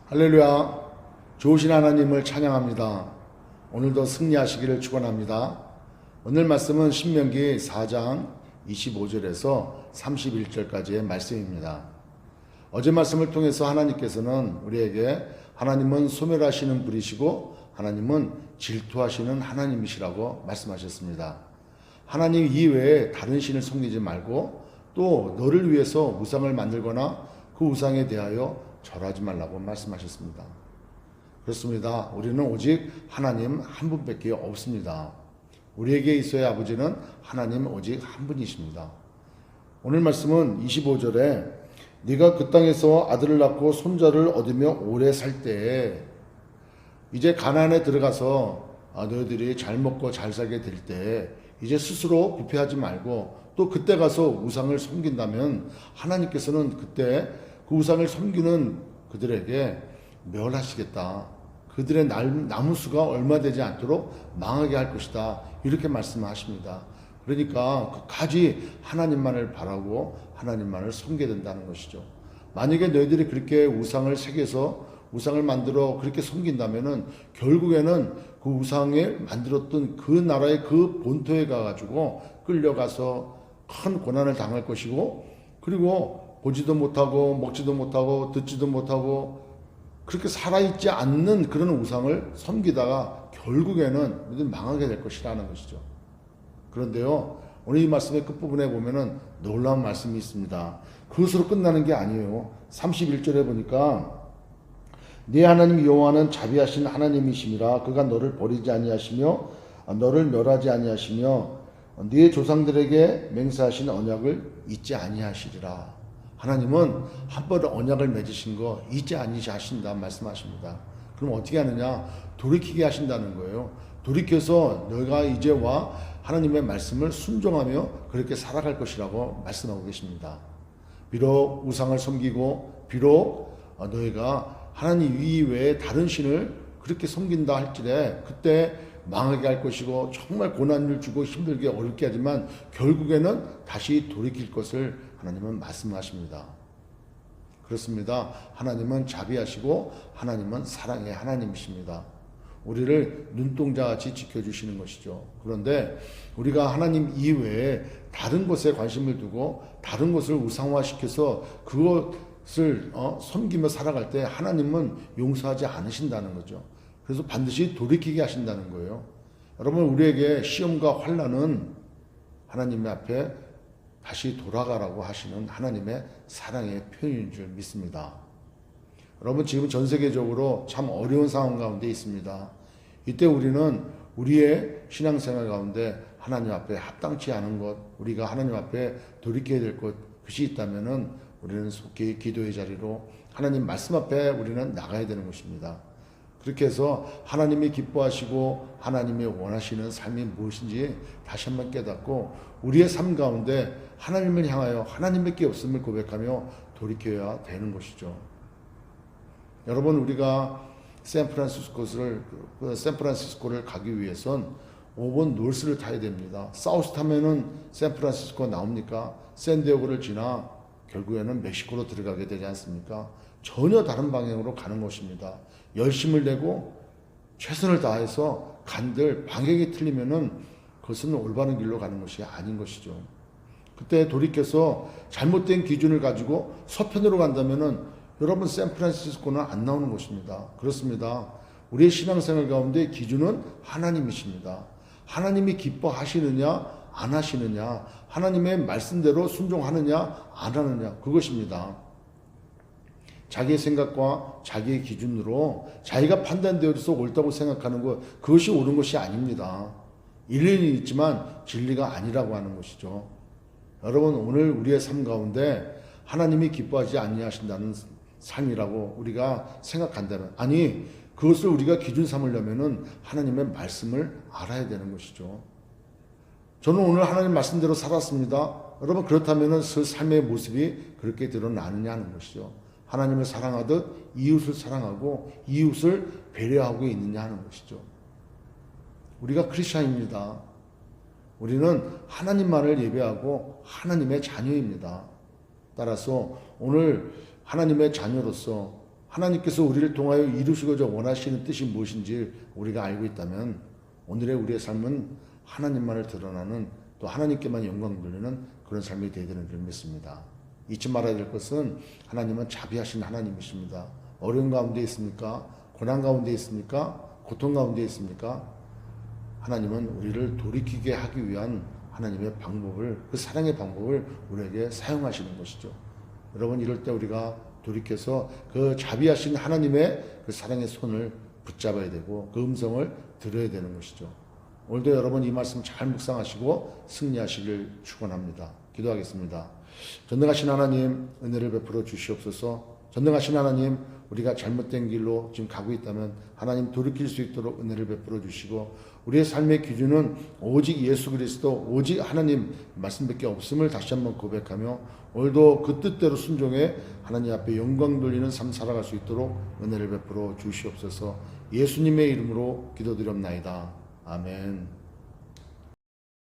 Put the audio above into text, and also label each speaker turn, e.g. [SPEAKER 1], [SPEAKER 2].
[SPEAKER 1] 할렐루야. 좋으신 하나님을 찬양합니다. 오늘도 승리하시기를 축원합니다. 오늘 말씀은 신명기 4장 25절에서 31절까지의 말씀입니다. 어제 말씀을 통해서 하나님께서는 우리에게 하나님은 소멸하시는 분이시고 하나님은 질투하시는 하나님이시라고 말씀하셨습니다. 하나님 이외에 다른 신을 섬기지 말고 또 너를 위해서 우상을 만들거나 그 우상에 대하여 절하지 말라고 말씀하셨습니다. 그렇습니다. 우리는 오직 하나님 한 분밖에 없습니다. 우리에게 있어야 아버지는 하나님 오직 한 분이십니다. 오늘 말씀은 25절에 네가 그 땅에서 아들을 낳고 손자를 얻으며 오래 살 때에 이제 가나안에 들어가서 너희들이 잘 먹고 잘 살게 될 때 이제 스스로 부패하지 말고 또 그때 가서 우상을 섬긴다면 하나님께서는 그때 그 우상을 섬기는 그들에게 멸하시겠다. 그들의 남은 수가 얼마 되지 않도록 망하게 할 것이다. 이렇게 말씀하십니다. 그러니까 끝까지 하나님만을 바라고 하나님만을 섬겨야 된다는 것이죠. 만약에 너희들이 그렇게 우상을 새겨서 우상을 만들어 그렇게 섬긴다면은 결국에는 그 우상을 만들었던 그 나라의 그 본토에 가가지고 끌려가서 큰 고난을 당할 것이고 그리고 보지도 못하고 먹지도 못하고 듣지도 못하고 그렇게 살아있지 않는 그런 우상을 섬기다가 결국에는 망하게 될 것이라는 것이죠. 그런데요, 오늘 이 말씀의 끝부분에 보면은 놀라운 말씀이 있습니다. 그것으로 끝나는 게 아니에요. 31절에 보니까 네 하나님 여호와는 자비하신 하나님이심이라 그가 너를 버리지 아니하시며 너를 멸하지 아니하시며 네 조상들에게 맹세하신 언약을 잊지 아니하시리라. 하나님은 한 번 언약을 맺으신 거 잊지 아니하신다 말씀하십니다. 그럼 어떻게 하느냐? 돌이키게 하신다는 거예요. 돌이켜서 너가 이제와 하나님의 말씀을 순종하며 그렇게 살아갈 것이라고 말씀하고 계십니다. 비록 우상을 섬기고 비록 너희가 하나님 이외에 다른 신을 그렇게 섬긴다 할지라도 그때 망하게 할 것이고 정말 고난을 주고 힘들게 어렵게 하지만 결국에는 다시 돌이킬 것을 하나님은 말씀하십니다. 그렇습니다. 하나님은 자비하시고 하나님은 사랑의 하나님이십니다. 우리를 눈동자같이 지켜주시는 것이죠. 그런데 우리가 하나님 이외에 다른 것에 관심을 두고 다른 것을 우상화시켜서 그것을 섬기며 살아갈 때 하나님은 용서하지 않으신다는 거죠. 그래서 반드시 돌이키게 하신다는 거예요. 여러분, 우리에게 시험과 환난은 하나님 앞에 다시 돌아가라고 하시는 하나님의 사랑의 표현인 줄 믿습니다. 여러분, 지금 전 세계적으로 참 어려운 상황 가운데 있습니다. 이때 우리는 우리의 신앙생활 가운데 하나님 앞에 합당치 않은 것, 우리가 하나님 앞에 돌이켜야 될 것이 있다면은 우리는 속히 기도의 자리로 하나님 말씀 앞에 우리는 나가야 되는 것입니다. 그렇게 해서 하나님이 기뻐하시고 하나님이 원하시는 삶이 무엇인지 다시 한번 깨닫고 우리의 삶 가운데 하나님을 향하여 하나님밖에 없음을 고백하며 돌이켜야 되는 것이죠. 여러분, 우리가 샌프란시스코를 가기 위해선 5번 노스를 타야 됩니다. 사우스 타면은 샌프란시스코 나옵니까? 샌디에고를 지나 결국에는 멕시코로 들어가게 되지 않습니까? 전혀 다른 방향으로 가는 것입니다. 열심을 내고 최선을 다해서 간들 방향이 틀리면은 그것은 올바른 길로 가는 것이 아닌 것이죠. 그때 돌이켜서 잘못된 기준을 가지고 서편으로 간다면은 여러분 샌프란시스코는 안 나오는 것입니다. 그렇습니다. 우리의 신앙생활 가운데 기준은 하나님이십니다. 하나님이 기뻐하시느냐 안 하시느냐, 하나님의 말씀대로 순종하느냐 안 하느냐, 그것입니다. 자기의 생각과 자기의 기준으로 자기가 판단되어서 옳다고 생각하는 것, 그것이 옳은 것이 아닙니다. 일리는 있지만 진리가 아니라고 하는 것이죠. 여러분, 오늘 우리의 삶 가운데 하나님이 기뻐하지 아니하신다는 삶이라고 우리가 생각한다면, 아니 그것을 우리가 기준 삼으려면은 하나님의 말씀을 알아야 되는 것이죠. 저는 오늘 하나님 말씀대로 살았습니다. 여러분, 그렇다면은 그 삶의 모습이 그렇게 드러나느냐 하는 것이죠. 하나님을 사랑하듯 이웃을 사랑하고 이웃을 배려하고 있느냐 하는 것이죠. 우리가 크리스천입니다. 우리는 하나님만을 예배하고 하나님의 자녀입니다. 따라서 오늘 하나님의 자녀로서 하나님께서 우리를 통하여 이루시고자 원하시는 뜻이 무엇인지 우리가 알고 있다면 오늘의 우리의 삶은 하나님만을 드러나는 또 하나님께만 영광 돌리는 그런 삶이 되어야 되는 줄 믿습니다. 잊지 말아야 될 것은 하나님은 자비하신 하나님이십니다. 어려운 가운데 있습니까? 고난 가운데 있습니까? 고통 가운데 있습니까? 하나님은 우리를 돌이키게 하기 위한 하나님의 방법을, 그 사랑의 방법을 우리에게 사용하시는 것이죠. 여러분, 이럴 때 우리가 돌이켜서 그 자비하신 하나님의 그 사랑의 손을 붙잡아야 되고 그 음성을 들어야 되는 것이죠. 오늘도 여러분 이 말씀 잘 묵상하시고 승리하시길 축원합니다. 기도하겠습니다. 전능하신 하나님, 은혜를 베풀어 주시옵소서. 전능하신 하나님, 우리가 잘못된 길로 지금 가고 있다면 하나님 돌이킬 수 있도록 은혜를 베풀어 주시고, 우리의 삶의 기준은 오직 예수 그리스도, 오직 하나님 말씀밖에 없음을 다시 한번 고백하며 오늘도 그 뜻대로 순종해 하나님 앞에 영광 돌리는 삶 살아갈 수 있도록 은혜를 베풀어 주시옵소서. 예수님의 이름으로 기도드렸나이다. 아멘.